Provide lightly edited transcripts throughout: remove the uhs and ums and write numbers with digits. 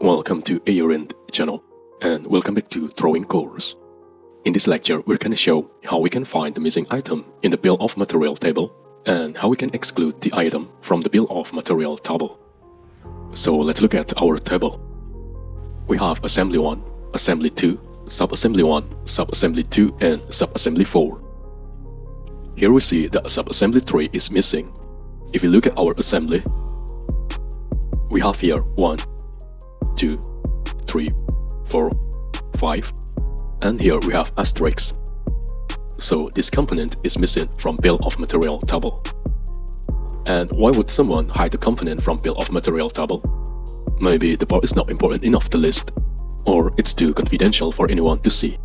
Welcome to AER Int channel, and welcome back to Drawing course. In this lecture, we're gonna show how we can find the missing item in the bill of material table and how we can exclude the item from the bill of material table. So let's look at our table. We have assembly 1, assembly 2, subassembly 1, subassembly 2, and subassembly 4. Here we see that subassembly 3 is missing. If we look at our assembly, we have here 1, 2, 3, 4, 5, and here we have asterisks. So this component is missing from bill of material table. And why would someone hide the component from bill of material table? Maybe the part is not important enough to list, or it's too confidential for anyone to see.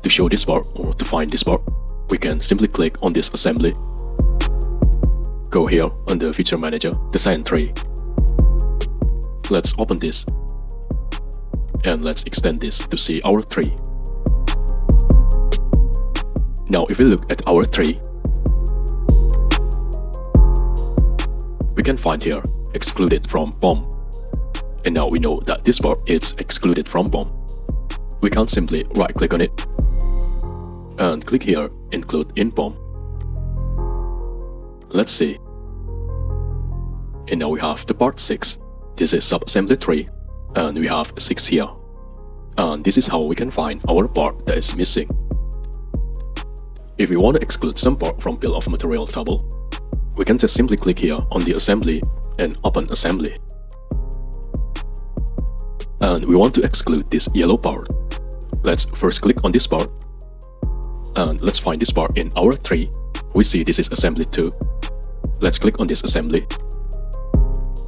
To show this part or to find this part, we can simply click on this assembly. Go here on the feature manager, design tree. Let's open this, and let's extend this to see our tree. Now if we look at our tree, we can find here excluded from BOM. And now we know that this part is excluded from BOM. We can simply right click on it and click here include in BOM. Let's see. And now we have the part 6. This is subassembly 3, and we have 6 here. And this is how we can find our part that is missing. If we want to exclude some part from bill of material table, we can just simply click here on the assembly and open assembly. And we want to exclude this yellow part. Let's first click on this part, and let's find this part in our tree. We see this is assembly 2. Let's click on this assembly.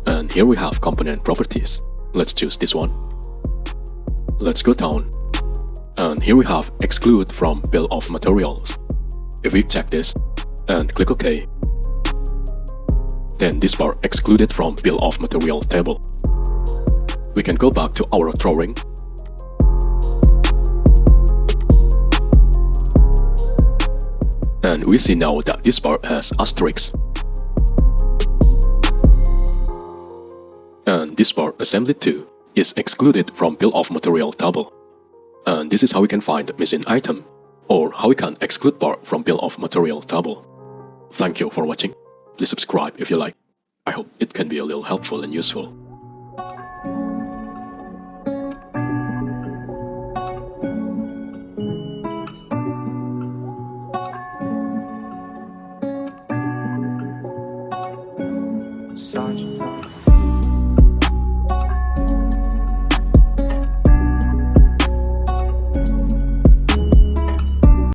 And here we have component properties. Let's choose this one. Let's go down. And here we have exclude from bill of materials. If we check this and click OK, then this part excluded from bill of material table. We can go back to our drawing. And we see now that this part has asterisks. And this part, assembly 2, is excluded from bill of material table. And this is how we can find the missing item, or how we can exclude part from bill of material table. Thank you for watching. Please subscribe if you like. I hope it can be a little helpful and useful. Sanche